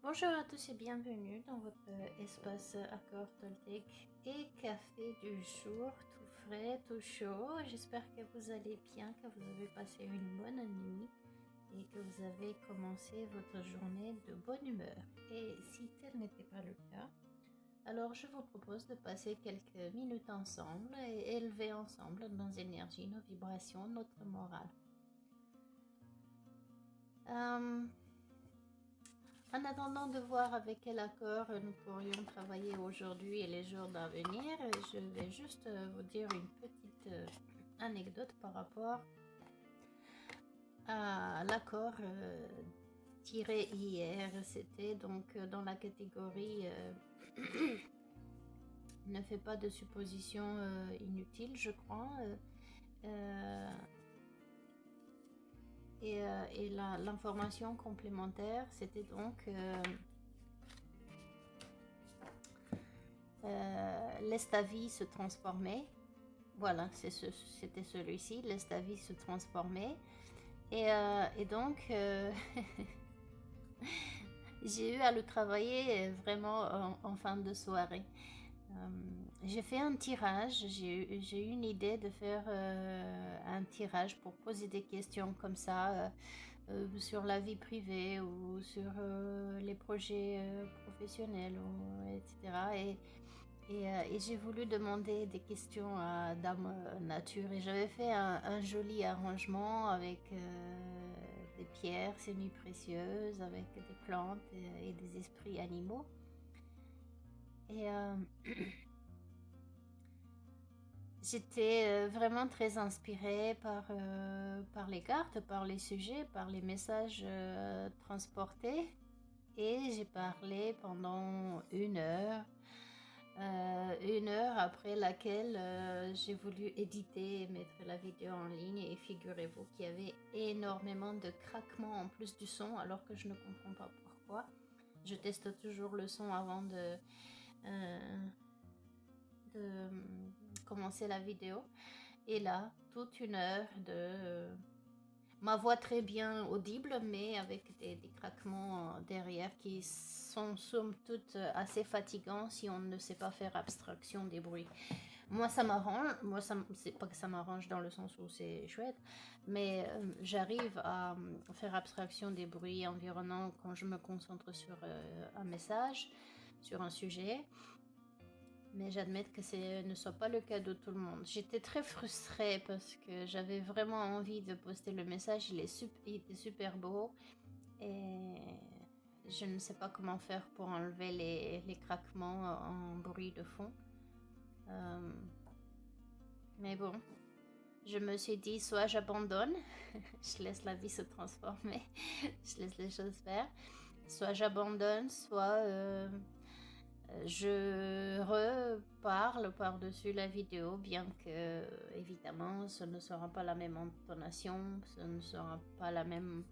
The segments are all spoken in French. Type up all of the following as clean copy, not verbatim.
Bonjour à tous et bienvenue dans votre espace accord Toltec et café du jour, tout frais, tout chaud. J'espère que vous allez bien, que vous avez passé une bonne nuit et que vous avez commencé votre journée de bonne humeur. Et si tel n'était pas le cas, alors je vous propose de passer quelques minutes ensemble et élever ensemble nos énergies, nos vibrations, notre morale. En attendant de voir avec quel accord nous pourrions travailler aujourd'hui et les jours à venir, je vais juste vous dire une petite anecdote par rapport à l'accord tiré hier. C'était donc dans la catégorie ne fais pas de suppositions inutiles, je crois. Et l'information complémentaire, c'était donc laisse ta vie se transformer. Voilà, c'était celui-ci, laisse ta vie se transformer. Et donc, j'ai eu à le travailler vraiment en fin de soirée. J'ai fait un tirage, j'ai eu une idée de faire un tirage pour poser des questions comme ça sur la vie privée ou sur les projets professionnels, etc. Et j'ai voulu demander des questions à Dame Nature et j'avais fait un joli arrangement avec des pierres semi-précieuses, avec des plantes et des esprits animaux. Et j'étais vraiment très inspirée par les cartes, par les sujets, par les messages transportés. Et j'ai parlé pendant une heure après laquelle j'ai voulu éditer et mettre la vidéo en ligne. Et figurez-vous qu'il y avait énormément de craquements en plus du son, alors que je ne comprends pas pourquoi. Je teste toujours le son avant de commencer la vidéo. Et là, toute une heure de ma voix très bien audible, mais avec des craquements derrière qui sont somme toute assez fatigants si on ne sait pas faire abstraction des bruits. Moi, ça m'arrange. Moi, c'est pas que ça m'arrange dans le sens où c'est chouette, mais j'arrive à faire abstraction des bruits environnants quand je me concentre sur un message, sur un sujet. Mais j'admets que ce ne soit pas le cas de tout le monde. J'étais très frustrée parce que j'avais vraiment envie de poster le message. Il était super beau. Et je ne sais pas comment faire pour enlever les craquements en bruit de fond. Mais bon, je me suis dit soit j'abandonne, je laisse la vie se transformer, je laisse les choses faire. Soit j'abandonne, soit je reparle par-dessus la vidéo, bien que, évidemment, ce ne sera pas la même intonation, ce ne sera pas la même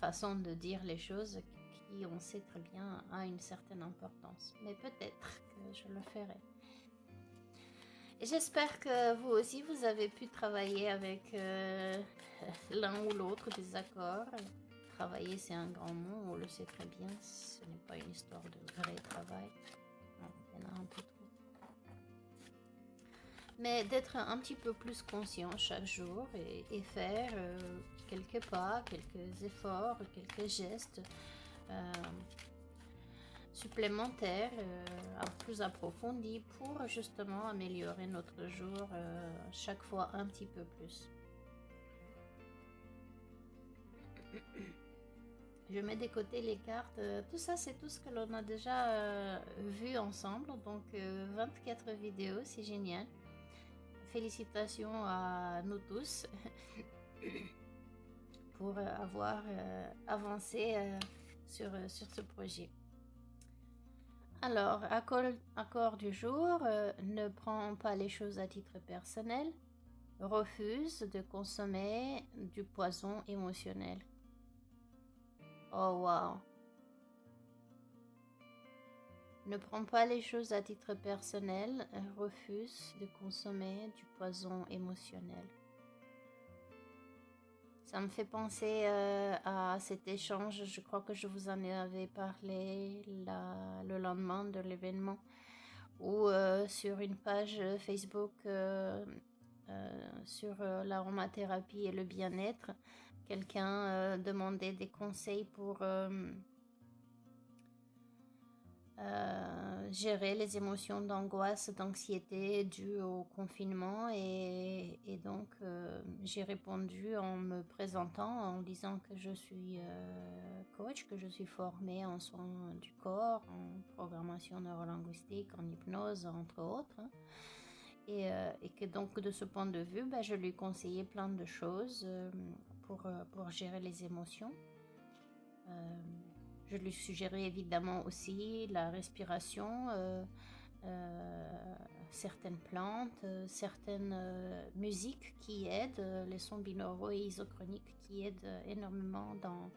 façon de dire les choses qui, on sait très bien, a une certaine importance. Mais peut-être que je le ferai. Et j'espère que vous aussi, vous avez pu travailler avec l'un ou l'autre des accords. Travailler, c'est un grand mot, on le sait très bien, ce n'est pas une histoire de vrai travail. Non, il y en a un peu trop. Mais d'être un petit peu plus conscient chaque jour et faire quelques pas, quelques efforts, quelques gestes supplémentaires, plus approfondis pour justement améliorer notre jour chaque fois un petit peu plus. Je mets de côté les cartes. Tout ça, c'est tout ce que l'on a déjà vu ensemble. Donc, 24 vidéos, c'est génial. Félicitations à nous tous pour avoir avancé sur ce projet. Alors, accord du jour, ne prends pas les choses à titre personnel. Refuse de consommer du poison émotionnel. Oh wow. Ne prends pas les choses à titre personnel, refuse de consommer du poison émotionnel. Ça me fait penser à cet échange, je crois que je vous en avais parlé le lendemain de l'événement, où sur une page Facebook sur l'aromathérapie et le bien-être, quelqu'un demandait des conseils pour gérer les émotions d'angoisse, d'anxiété dues au confinement et donc j'ai répondu en me présentant, en disant que je suis coach, que je suis formée en soins du corps, en programmation neurolinguistique, en hypnose, entre autres, hein. Et que donc de ce point de vue, je lui conseillais plein de choses pour gérer les émotions. Je lui suggérais évidemment aussi la respiration, certaines plantes, certaines musiques qui aident, les sons binauraux et isochroniques qui aident énormément dans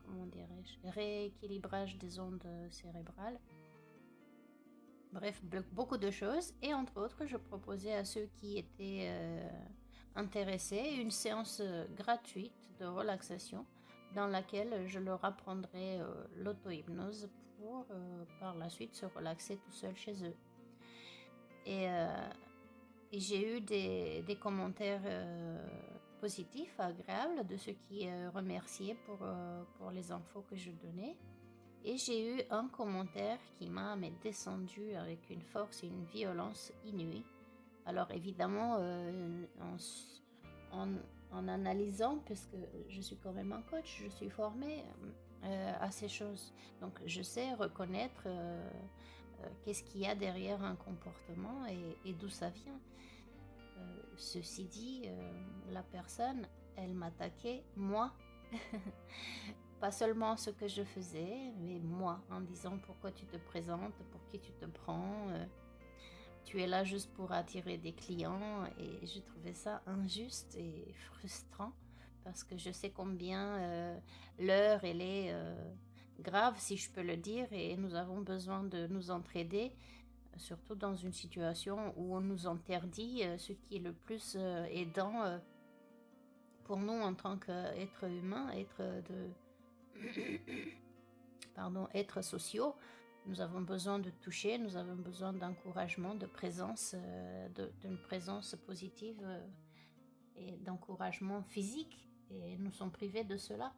comment dirais-je, rééquilibrage des ondes cérébrales. Bref, beaucoup de choses. Et entre autres, je proposais à ceux qui étaient intéressés une séance gratuite de relaxation dans laquelle je leur apprendrai l'auto-hypnose pour par la suite se relaxer tout seul chez eux. Et j'ai eu des commentaires positifs, agréables, de ceux qui remerciaient pour les infos que je donnais. Et j'ai eu un commentaire qui m'a descendu avec une force et une violence inouïe. Alors évidemment, en analysant, puisque je suis quand même un coach, je suis formée à ces choses. Donc je sais reconnaître qu'est-ce qu'il y a derrière un comportement et d'où ça vient. Ceci dit, la personne, elle m'attaquait, moi. Pas seulement ce que je faisais, mais moi, en disant pourquoi tu te présentes, pour qui tu te prends, tu es là juste pour attirer des clients. Et je trouvais ça injuste et frustrant parce que je sais combien l'heure, elle est grave, si je peux le dire, et nous avons besoin de nous entraider, surtout dans une situation où on nous interdit ce qui est le plus aidant pour nous en tant qu'être humain, être sociaux. Nous avons besoin de toucher, nous avons besoin d'encouragement, de présence, d'une présence positive et d'encouragement physique, et nous sommes privés de cela.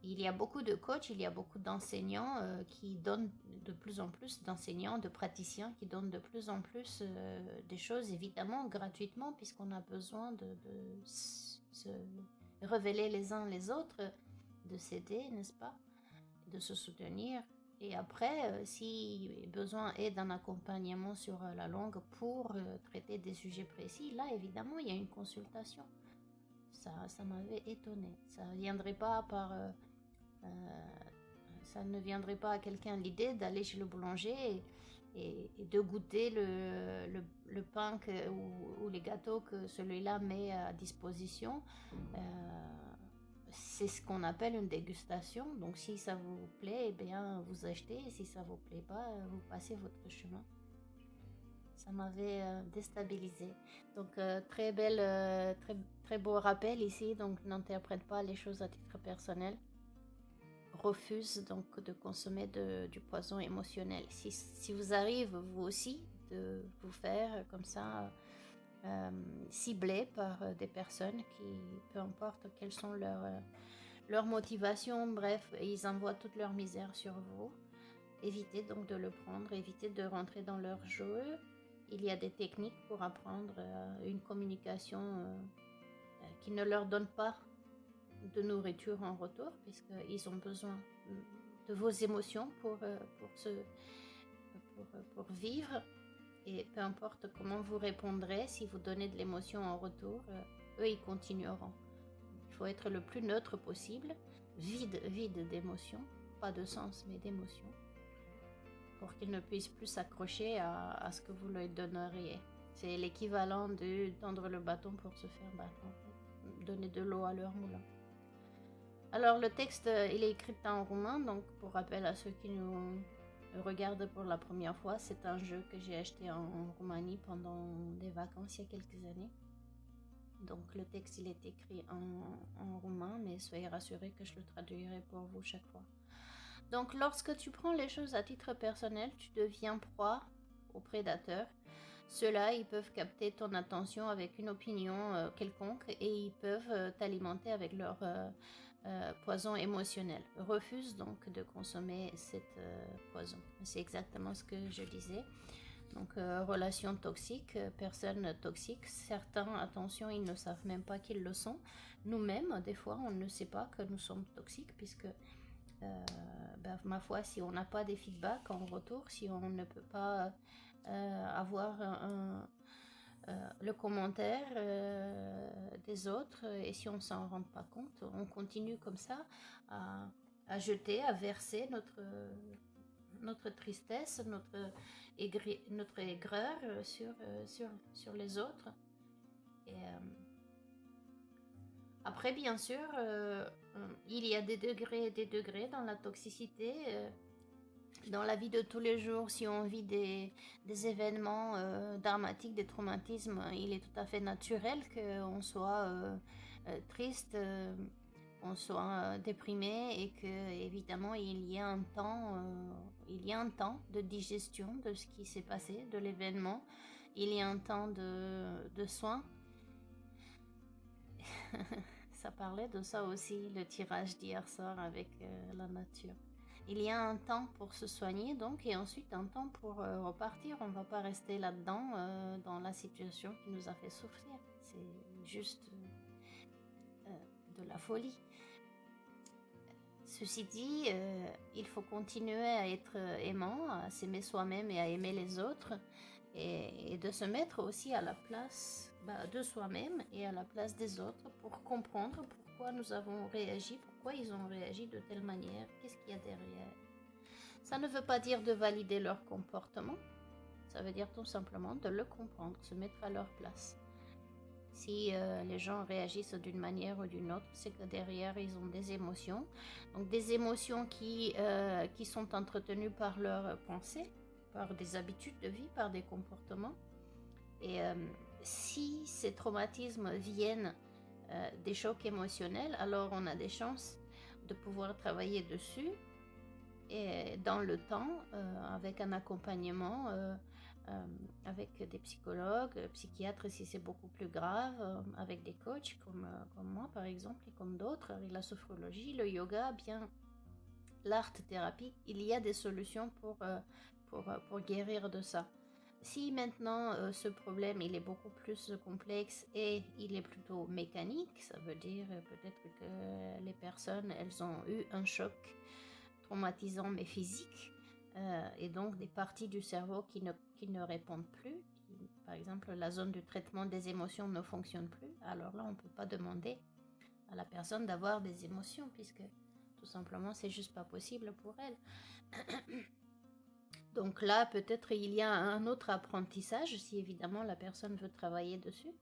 Il y a beaucoup de coachs, il y a beaucoup d'enseignants qui donnent de plus en plus, d'enseignants, de praticiens qui donnent de plus en plus des choses, évidemment gratuitement, puisqu'on a besoin de se révéler les uns les autres, de s'aider, n'est-ce pas, de se soutenir. Et après, si besoin est d'un accompagnement sur la longue pour traiter des sujets précis, là évidemment il y a une consultation. Ça m'avait étonnée. Ça ne viendrait pas à quelqu'un l'idée d'aller chez le boulanger et de goûter le pain ou les gâteaux que celui-là met à disposition. C'est ce qu'on appelle une dégustation. Donc si ça vous plaît, eh bien vous achetez. Et si ça vous plaît pas, vous passez votre chemin. Ça m'avait déstabilisée. Donc très belle, très beau rappel ici. Donc n'interprète pas les choses à titre personnel. Refuse donc de consommer du poison émotionnel. Si vous arrive vous aussi de vous faire comme ça ciblés par des personnes qui, peu importe quelles sont leurs motivations, bref, ils envoient toute leur misère sur vous. Évitez donc de le prendre, évitez de rentrer dans leur jeu. Il y a des techniques pour apprendre une communication qui ne leur donne pas de nourriture en retour, puisqu'ils ont besoin de vos émotions pour vivre. Et peu importe comment vous répondrez, si vous donnez de l'émotion en retour, eux ils continueront. Il faut être le plus neutre possible, vide d'émotions, pas de sens mais d'émotions, pour qu'ils ne puissent plus s'accrocher à ce que vous leur donneriez. C'est l'équivalent de tendre le bâton pour se faire battre, en fait. Donner de l'eau à leur moulin. Alors le texte, il est écrit en roumain, donc pour rappel à ceux qui nous regardes pour la première fois, c'est un jeu que j'ai acheté en Roumanie pendant des vacances il y a quelques années. Donc le texte il est écrit en roumain, mais soyez rassurés que je le traduirai pour vous chaque fois. Donc lorsque tu prends les choses à titre personnel, tu deviens proie aux prédateurs. Ceux-là, ils peuvent capter ton attention avec une opinion quelconque et ils peuvent t'alimenter avec leur poison émotionnel. Refuse donc de consommer cette poison. C'est exactement ce que je disais. Donc, relations toxiques, personnes toxiques. Certains, attention, ils ne savent même pas qu'ils le sont. Nous-mêmes, des fois, on ne sait pas que nous sommes toxiques puisque, ma foi, si on n'a pas des feedbacks en retour, si on ne peut pas avoir le commentaire des autres et si on s'en rend pas compte, on continue comme ça à jeter, à verser notre tristesse, notre aigreur sur les autres. Et après, bien sûr, il y a des degrés dans la toxicité. Dans la vie de tous les jours, si on vit des événements dramatiques, des traumatismes, il est tout à fait naturel qu'on soit triste, on soit déprimé et que évidemment il y a un temps de digestion de ce qui s'est passé, de l'événement. Il y a un temps de soins. Ça parlait de ça aussi, le tirage d'hier soir avec la nature. Il y a un temps pour se soigner donc et ensuite un temps pour repartir. On ne va pas rester là-dedans dans la situation qui nous a fait souffrir. C'est juste de la folie. Ceci dit, il faut continuer à être aimant, à s'aimer soi-même et à aimer les autres et de se mettre aussi à la place de soi-même et à la place des autres pour comprendre pourquoi nous avons réagi, pourquoi ils ont réagi de telle manière, qu'est-ce qu'il y a derrière. Ça ne veut pas dire de valider leur comportement, ça veut dire tout simplement de le comprendre, se mettre à leur place. Si les gens réagissent d'une manière ou d'une autre, c'est que derrière, ils ont des émotions. Donc des émotions qui sont entretenues par leurs pensées, par des habitudes de vie, par des comportements. Et si ces traumatismes viennent des chocs émotionnels, alors on a des chances de pouvoir travailler dessus et dans le temps, avec un accompagnement, avec des psychologues, psychiatres si c'est beaucoup plus grave, avec des coachs comme moi par exemple et comme d'autres, avec la sophrologie, le yoga, bien l'art-thérapie, il y a des solutions pour guérir de ça. Si maintenant ce problème il est beaucoup plus complexe et il est plutôt mécanique, ça veut dire peut-être que les personnes elles ont eu un choc traumatisant mais physique et donc des parties du cerveau qui ne répondent plus. Par exemple, la zone du traitement des émotions ne fonctionne plus. Alors là, on ne peut pas demander à la personne d'avoir des émotions puisque tout simplement, c'est juste pas possible pour elle. Donc là, peut-être il y a un autre apprentissage, si évidemment la personne veut travailler dessus.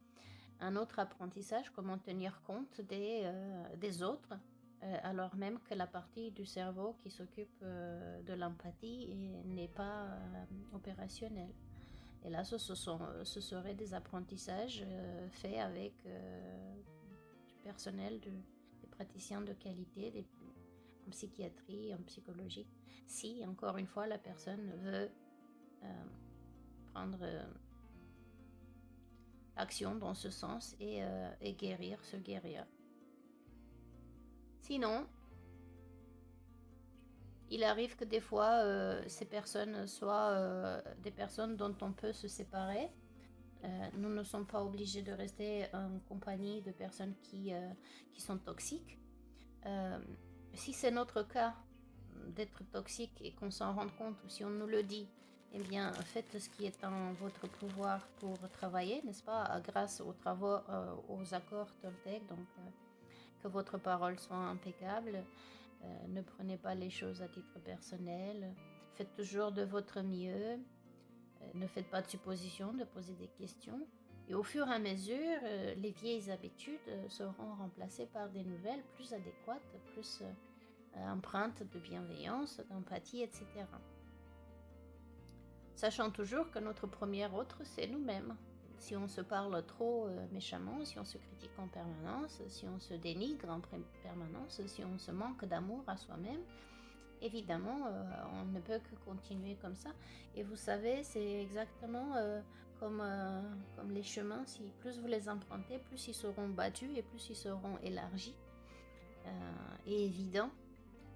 Un autre apprentissage, comment tenir compte des autres, alors même que la partie du cerveau qui s'occupe de l'empathie n'est pas opérationnelle. Et là, ce seraient des apprentissages faits avec du personnel, des praticiens de qualité, en psychiatrie, en psychologie. Si, encore une fois, la personne veut prendre action dans ce sens et se guérir. Sinon, il arrive que des fois, ces personnes soient des personnes dont on peut se séparer. Nous ne sommes pas obligés de rester en compagnie de personnes qui sont toxiques. Si c'est notre cas d'être toxique et qu'on s'en rende compte, ou si on nous le dit, eh bien, faites ce qui est en votre pouvoir pour travailler, n'est-ce pas, grâce aux travaux, aux accords Toltec, donc que votre parole soit impeccable. Ne prenez pas les choses à titre personnel. Faites toujours de votre mieux. Ne faites pas de suppositions, de poser des questions. Et au fur et à mesure, les vieilles habitudes seront remplacées par des nouvelles plus adéquates, plus empreintes de bienveillance, d'empathie, etc. Sachant toujours que notre premier autre, c'est nous-mêmes. Si on se parle trop méchamment, si on se critique en permanence, si on se dénigre en permanence, si on se manque d'amour à soi-même, évidemment, on ne peut que continuer comme ça. Et vous savez, c'est exactement comme les chemins, si plus vous les empruntez, plus ils seront battus et plus ils seront élargis et évidents.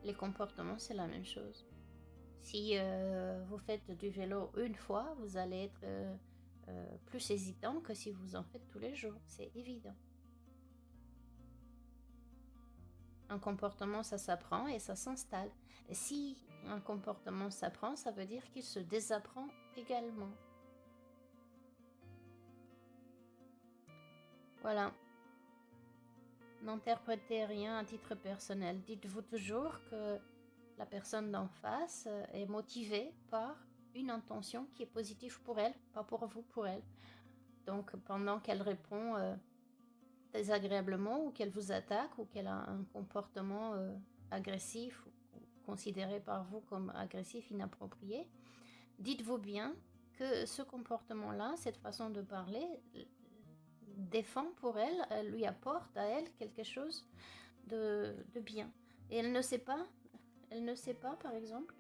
Les comportements, c'est la même chose. Si vous faites du vélo une fois, vous allez être plus hésitant que si vous en faites tous les jours, c'est évident. Un comportement, ça s'apprend et ça s'installe. Si un comportement s'apprend, ça veut dire qu'il se désapprend également. Voilà. N'interprétez rien à titre personnel. Dites-vous toujours que la personne d'en face est motivée par une intention qui est positive pour elle, pas pour vous, pour elle. Donc pendant qu'elle répond désagréablement ou qu'elle vous attaque ou qu'elle a un comportement agressif ou considéré par vous comme agressif, inapproprié, dites-vous bien que ce comportement-là, cette façon de parler, défend pour elle, elle lui apporte à elle quelque chose de bien. Et elle ne sait pas, par exemple,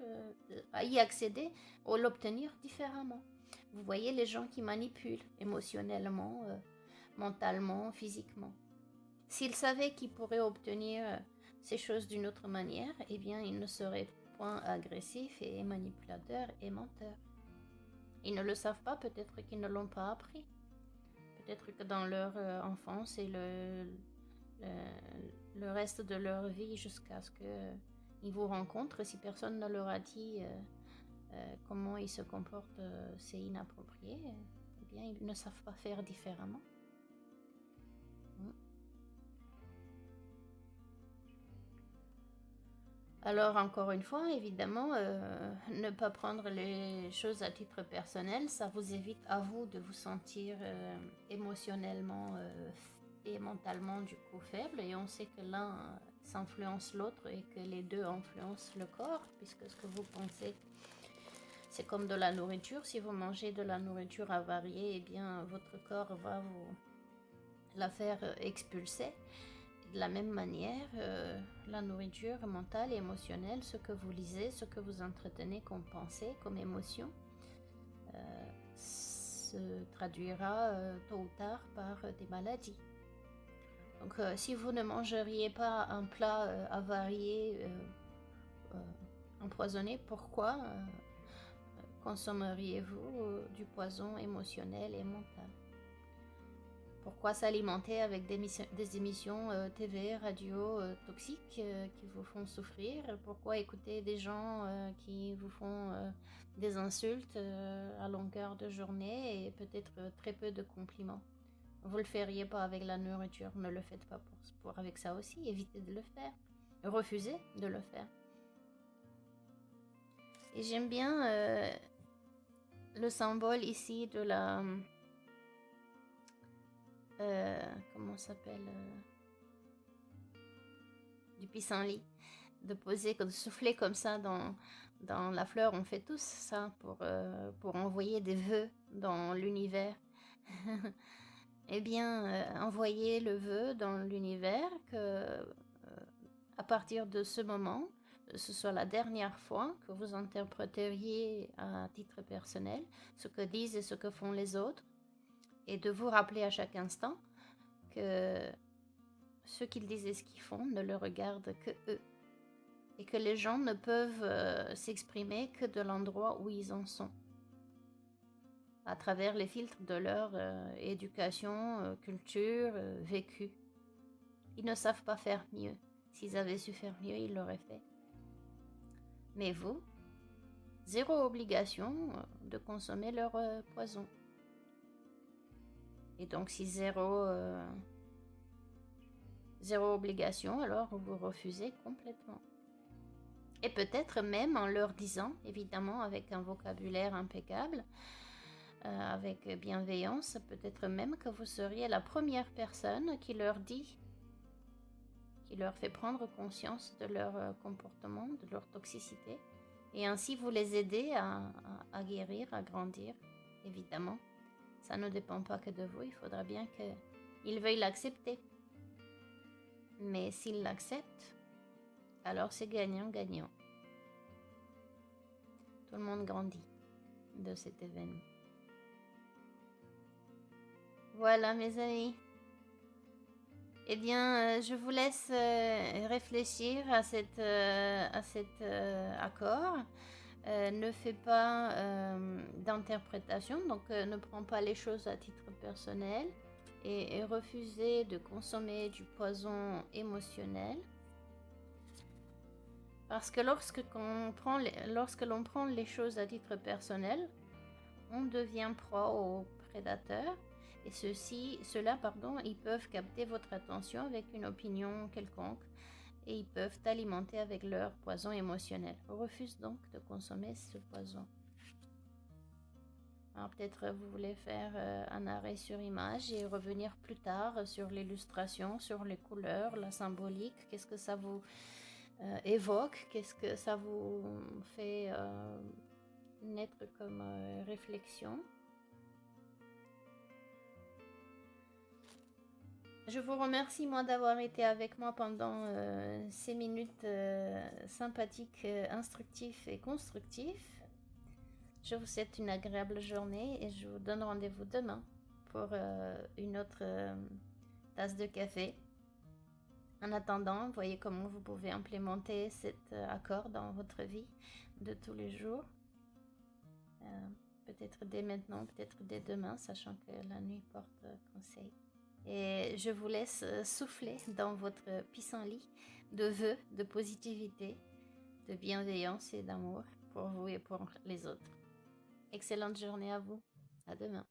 à y accéder ou l'obtenir différemment. Vous voyez les gens qui manipulent émotionnellement, mentalement, physiquement. S'ils savaient qu'ils pourraient obtenir ces choses d'une autre manière, eh bien, ils ne seraient point agressifs et manipulateurs et menteurs. Ils ne le savent pas, peut-être qu'ils ne l'ont pas appris. Peut-être que dans leur enfance et le reste de leur vie jusqu'à ce qu'ils vous rencontrent, si personne ne leur a dit comment ils se comportent, c'est inapproprié, eh bien, ils ne savent pas faire différemment. Alors encore une fois, évidemment, ne pas prendre les choses à titre personnel, ça vous évite à vous de vous sentir émotionnellement et mentalement du coup faible. Et on sait que l'un s'influence l'autre et que les deux influencent le corps, puisque ce que vous pensez, c'est comme de la nourriture. Si vous mangez de la nourriture avariée, eh bien votre corps va vous la faire expulser. De la même manière, la nourriture mentale et émotionnelle, ce que vous lisez, ce que vous entretenez comme pensée, comme émotion, se traduira tôt ou tard par des maladies. Donc si vous ne mangeriez pas un plat avarié, empoisonné, pourquoi consommeriez-vous du poison émotionnel et mental ? Pourquoi s'alimenter avec des émissions TV, radio toxiques qui vous font souffrir? Pourquoi écouter des gens qui vous font des insultes à longueur de journée et peut-être très peu de compliments? Vous ne le feriez pas avec la nourriture, ne le faites pas pour avec ça aussi, évitez de le faire. Refusez de le faire. Et j'aime bien le symbole ici de la... comment ça s'appelle du pissenlit, de poser, de souffler comme ça dans la fleur. On fait tous ça pour envoyer des vœux dans l'univers. Eh bien, envoyez le vœu dans l'univers que à partir de ce moment, ce soit la dernière fois que vous interpréteriez à titre personnel ce que disent et ce que font les autres, et de vous rappeler à chaque instant que ce qu'ils disent et ce qu'ils font ne le regardent que eux, et que les gens ne peuvent s'exprimer que de l'endroit où ils en sont, à travers les filtres de leur éducation, culture, vécu. Ils ne savent pas faire mieux. S'ils avaient su faire mieux, ils l'auraient fait. Mais vous, zéro obligation de consommer leur poison. Et donc si zéro obligation, alors vous refusez complètement. Et peut-être même en leur disant, évidemment avec un vocabulaire impeccable, avec bienveillance, peut-être même que vous seriez la première personne qui leur dit, qui leur fait prendre conscience de leur comportement, de leur toxicité, Et ainsi, vous les aidez à guérir, à grandir, évidemment. Ça ne dépend pas que de vous, il faudra bien qu'ils veuillent l'accepter. Mais s'ils l'acceptent, alors c'est gagnant-gagnant. Tout le monde grandit de cet événement. Voilà, mes amis. Eh bien, je vous laisse réfléchir à cet accord. Ne fais pas d'interprétation, donc ne prends pas les choses à titre personnel et refusez de consommer du poison émotionnel. Parce que lorsque l'on prend les choses à titre personnel, on devient proie aux prédateurs. Et ceux-là, ils peuvent capter votre attention avec une opinion quelconque et ils peuvent t'alimenter avec leur poison émotionnel. Refuse donc de consommer ce poison. Alors peut-être vous voulez faire un arrêt sur image et revenir plus tard sur l'illustration, sur les couleurs, la symbolique, qu'est-ce que ça vous évoque, qu'est-ce que ça vous fait naître comme réflexion. Je vous remercie, moi, d'avoir été avec moi pendant ces minutes sympathiques, instructives et constructives. Je vous souhaite une agréable journée et je vous donne rendez-vous demain pour une autre tasse de café. En attendant, voyez comment vous pouvez implémenter cet accord dans votre vie de tous les jours. Peut-être dès maintenant, peut-être dès demain, sachant que la nuit porte conseil. Et je vous laisse souffler dans votre pissenlit de vœux, de positivité, de bienveillance et d'amour pour vous et pour les autres. Excellente journée à vous. À demain.